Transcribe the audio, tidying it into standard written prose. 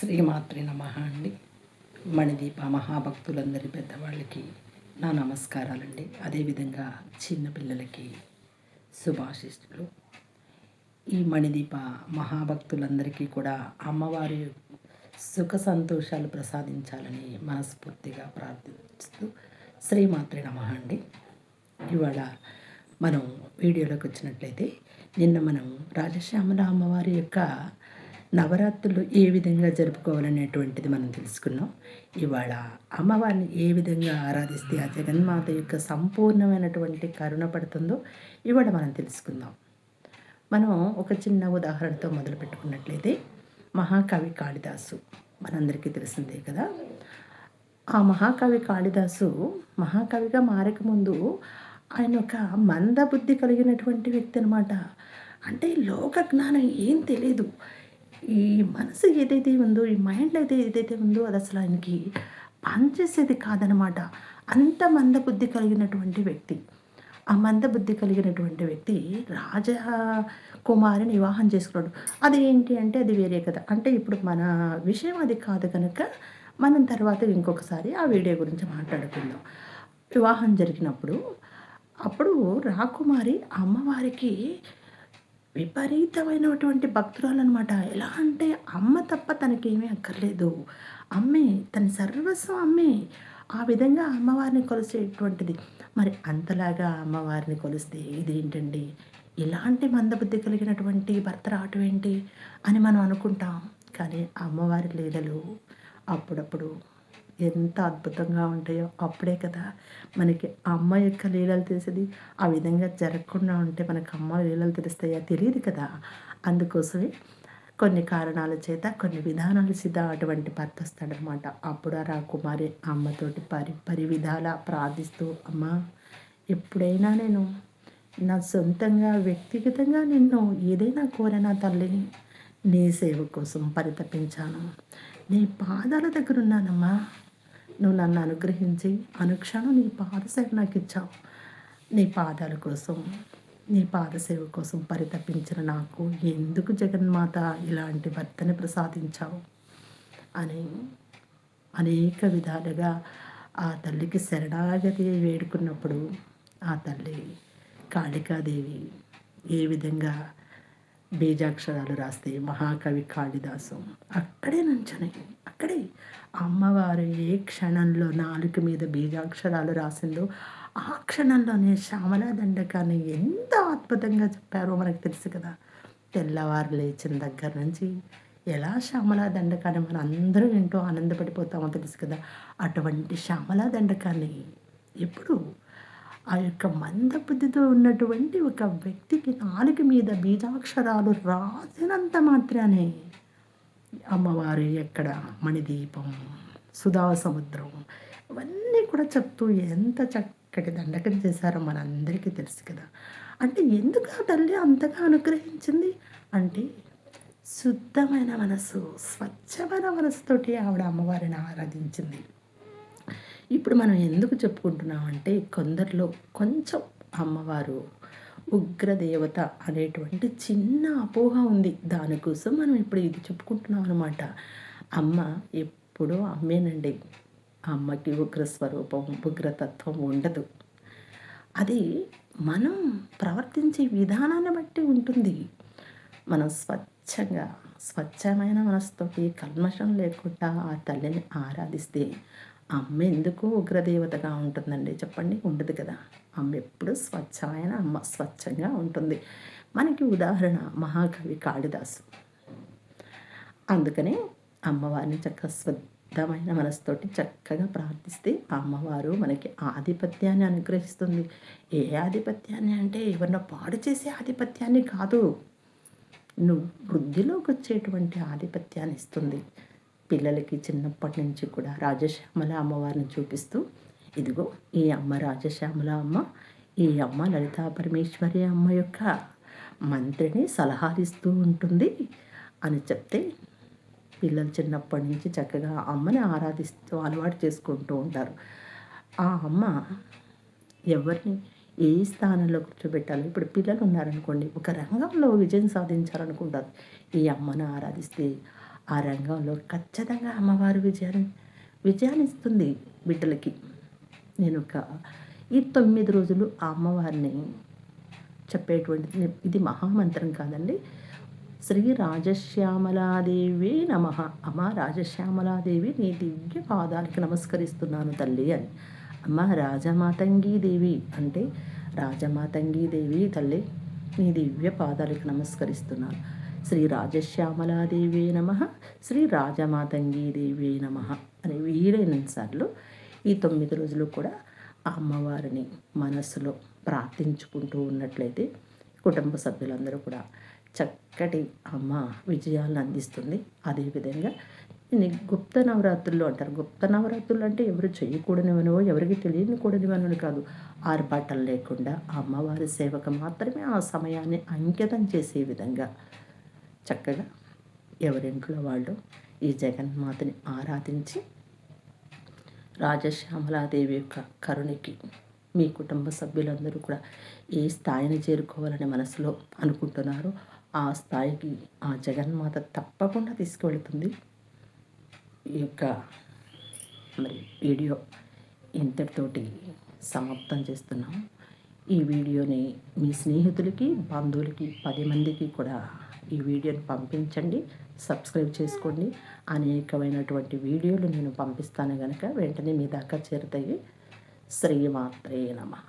శ్రీమాత్రి నమః అండి. మణిదీప మహాభక్తులందరి పెద్దవాళ్ళకి నా నమస్కారాలండి. అదేవిధంగా చిన్నపిల్లలకి శుభాశిస్సులు. ఈ మణిదీప మహాభక్తులందరికీ కూడా అమ్మవారి సుఖ సంతోషాలు ప్రసాదించాలని మనస్ఫూర్తిగా ప్రార్థిస్తూ శ్రీమాత్రి నమః అండి. ఇవాళ మనం వీడియోలోకి వచ్చినట్లయితే నిన్న మనం రాజశ్యామల అమ్మవారి యొక్క నవరాత్రులు ఏ విధంగా జరుపుకోవాలనేటువంటిది మనం తెలుసుకున్నాం. ఇవాళ అమ్మవారిని ఏ విధంగా ఆరాధిస్తే ఆ జగన్మాత యొక్క సంపూర్ణమైనటువంటి కరుణ పడుతుందో ఇవాళ మనం తెలుసుకుందాం. మనం ఒక చిన్న ఉదాహరణతో మొదలు పెట్టుకున్నట్లయితే మహాకవి కాళిదాసు మనందరికీ తెలిసిందే కదా. ఆ మహాకవి కాళిదాసు మహాకవిగా మారకముందు ఆయన ఒక మందబుద్ధి కలిగినటువంటి వ్యక్తి అనమాట. అంటే లోక జ్ఞానం ఏం తెలియదు. ఈ మనసు ఏదైతే ఉందో, ఈ మైండ్లో ఏదైతే ఉందో అది అసలు ఆయనకి పనిచేసేది కాదనమాట. అంత మందబుద్ధి కలిగినటువంటి వ్యక్తి. ఆ మందబుద్ధి కలిగినటువంటి వ్యక్తి రాజకుమారిని వివాహం చేసుకున్నాడు. అది ఏంటి అంటే అది వేరే కదా. అంటే ఇప్పుడు మన విషయం అది కాదు కనుక మనం తర్వాత ఇంకొకసారి ఆ వీడియో గురించి మాట్లాడుకుందాం. వివాహం జరిగినప్పుడు అప్పుడు రాకుమారి అమ్మవారికి విపరీతమైనటువంటి భక్తురాలన్నమాట. ఎలా అంటే అమ్మ తప్ప తనకేమీ అక్కర్లేదు. అమ్మే తన సర్వస్వం అమ్మే. ఆ విధంగా అమ్మవారిని కొలిసేటువంటిది. మరి అంతలాగా అమ్మవారిని కొలిస్తే ఇదేంటండి, ఇలాంటి మందబుద్ధి కలిగినటువంటి భర్త రావటం ఏంటి అని మనం అనుకుంటాం. కానీ అమ్మవారి లీలలు అప్పుడప్పుడు ఎంత అద్భుతంగా ఉంటాయో అప్పుడే కదా మనకి అమ్మ యొక్క లీలలు తెలిసేది. ఆ విధంగా జరగకుండా ఉంటే మనకు అమ్మ లీలలు తెలుస్తాయా? తెలియదు కదా. అందుకోసమే కొన్ని కారణాల చేత కొన్ని విధానాల చేత అటువంటి భర్త వస్తాడనమాట. అప్పుడు ఆ రాకుమారి అమ్మతోటి పరి విధాల ప్రార్థిస్తూ, అమ్మ ఎప్పుడైనా నేను నా సొంతంగా వ్యక్తిగతంగా నిన్ను ఏదైనా కోరినా తల్లిని నీ సేవ కోసం పరితపించాను. నీ పాదాల దగ్గర ఉన్నానమ్మా. నువ్వు నన్ను అనుగ్రహించి అనుక్షణం నీ పాదసేవ నాకు ఇచ్చావు. నీ పాదాల కోసం, నీ పాదసేవ కోసం పరితపించిన నాకు ఎందుకు జగన్మాత ఇలాంటి భర్తని ప్రసాదించావు అని అనేక విధాలుగా ఆ తల్లికి శరణాగతి వేడుకున్నప్పుడు ఆ తల్లి కాళికాదేవి ఏ విధంగా బీజాక్షరాలు రాస్తే మహాకవి కాళిదాసు అక్కడే నుంచొని అక్కడే అమ్మవారు ఏ క్షణంలో నాలుక మీద బీజాక్షరాలు రాసిందో ఆ క్షణంలోనే శ్యామలా దండకాన్ని ఎంత అద్భుతంగా చెప్పారో మనకు తెలుసు కదా. తెల్లవారు లేచిన దగ్గర నుంచి ఎలా శ్యామలా దండకాన్ని మనం అందరూ వింటూ ఆనందపడిపోతామో తెలుసు కదా. అటువంటి శ్యామలా దండకాన్ని ఎప్పుడు ఆ యొక్క మందబుద్ధితో ఉన్నటువంటి ఒక వ్యక్తికి నాలుక మీద బీజాక్షరాలు రాసినంత మాత్రానే అమ్మవారు ఎక్కడ మణిదీపం, సుధా సముద్రం ఇవన్నీ కూడా చెప్తూ ఎంత చక్కటి దండకం చేశారో మనందరికీ తెలుసు కదా. అంటే ఎందుకు ఆ తల్లి అంతగా అనుగ్రహించింది అంటే శుద్ధమైన మనసు, స్వచ్ఛమైన మనసుతోటి ఆవిడ అమ్మవారిని ఆరాధించింది. ఇప్పుడు మనం ఎందుకు చెప్పుకుంటున్నామంటే కొందరిలో కొంచెం అమ్మవారు ఉగ్రదేవత అనేటువంటి చిన్న అపోహ ఉంది. దానికోసం మనం ఇప్పుడు ఇది చెప్పుకుంటున్నాం అనమాట. అమ్మ ఎప్పుడూ అమ్మేనండి. అమ్మకి ఉగ్రస్వరూపం, ఉగ్రతత్వం ఉండదు. అది మనం ప్రవర్తించే విధానాన్ని బట్టి ఉంటుంది. మనం స్వచ్ఛమైన మనసుతోటి కల్మషం లేకుండా ఆ తల్లిని ఆరాధిస్తే అమ్మ ఎందుకు ఉగ్రదేవతగా ఉంటుందండి చెప్పండి? ఉండదు కదా. అమ్మ ఎప్పుడు స్వచ్ఛమైన అమ్మ, స్వచ్ఛంగా ఉంటుంది. మనకి ఉదాహరణ మహాకవి కాళిదాసు. అందుకనే అమ్మవారిని శుద్ధమైన మనసుతోటి చక్కగా ప్రార్థిస్తే అమ్మవారు మనకి ఆధిపత్యాన్ని అనుగ్రహిస్తుంది. ఏ ఆధిపత్యాన్ని అంటే ఎవరినో పాడు చేసే ఆధిపత్యాన్ని కాదు, నువ్వు వృద్ధిలోకి వచ్చేటువంటి ఆధిపత్యాన్ని ఇస్తుంది. పిల్లలకి చిన్నప్పటి నుంచి కూడా రాజశ్యామల అమ్మవారిని చూపిస్తూ, ఇదిగో ఈ అమ్మ రాజశ్యామల అమ్మ, ఈ అమ్మ లలితా పరమేశ్వరి అమ్మ యొక్క మంత్రిని సలహాలు ఇస్తూ ఉంటుంది అని చెప్తే పిల్లలు చిన్నప్పటి నుంచి చక్కగా అమ్మని ఆరాధిస్తూ అలవాటు చేసుకుంటూ ఉంటారు. ఆ అమ్మ ఎవరిని ఏ స్థానంలో కూర్చోబెట్టాలో, ఇప్పుడు పిల్లలు ఉన్నారనుకోండి, ఒక రంగంలో విజయం సాధించాలనుకుంటారు. ఈ అమ్మను ఆరాధిస్తే ఆ రంగంలో ఖచ్చితంగా అమ్మవారు విజయాన్ని ఇస్తుంది బిడ్డలకి. నేను ఈ 9 రోజులు ఆ అమ్మవారిని చెప్పేటువంటిది ఇది మహామంత్రం కాదండి. శ్రీ రాజశ్యామలాదేవి నమః. అమ్మ రాజశ్యామలాదేవి నీ దివ్య పాదాలకి నమస్కరిస్తున్నాను తల్లి అని. అమ్మ రాజమాతంగి దేవి అంటే రాజమాతంగి దేవి తల్లి నీ దివ్య పాదాలకు నమస్కరిస్తున్నాను. శ్రీ రాజశ్యామలాదేవి నమః, శ్రీ రాజమాతంగి దేవి నమః అని వీలైనంత సార్లు ఈ 9 రోజులు కూడా ఆ అమ్మవారిని మనస్సులో ప్రార్థించుకుంటూ ఉన్నట్లయితే కుటుంబ సభ్యులందరూ కూడా చక్కటి అమ్మ విజయాలను అందిస్తుంది. అదేవిధంగా గుప్త నవరాత్రులు అంటారు. గుప్త నవరాత్రులు అంటే ఎవరు చేయకూడనివనో, ఎవరికి తెలియకూడనివనో కాదు. ఆర్భాటాలు లేకుండా ఆ అమ్మవారి సేవకు మాత్రమే ఆ సమయాన్ని అంకితం చేసే విధంగా చక్కగా ఎవరింట్లో వాళ్ళు ఈ జగన్మాతని ఆరాధించి రాజశ్యామలాదేవి యొక్క కరుణకి మీ కుటుంబ సభ్యులందరూ కూడా ఏ స్థాయిని చేరుకోవాలని మనసులో అనుకుంటున్నారో ఆ స్థాయికి ఆ జగన్మాత తప్పకుండా తీసుకువెళుతుంది. ఈ యొక్క మరి వీడియో ఇంతటితోటి సమాప్తం చేస్తున్నాం. ఈ వీడియోని మీ స్నేహితులకి, బంధువులకి 10 మందికి కూడా ఈ వీడియోని పంపించండి. సబ్స్క్రైబ్ చేసుకోండి. అనేకమైనటువంటి వీడియోలు నేను పంపిస్తాను కనుక వెంటనే మీ దాకా చేరుతాయి. శ్రీమాత్రే నమః.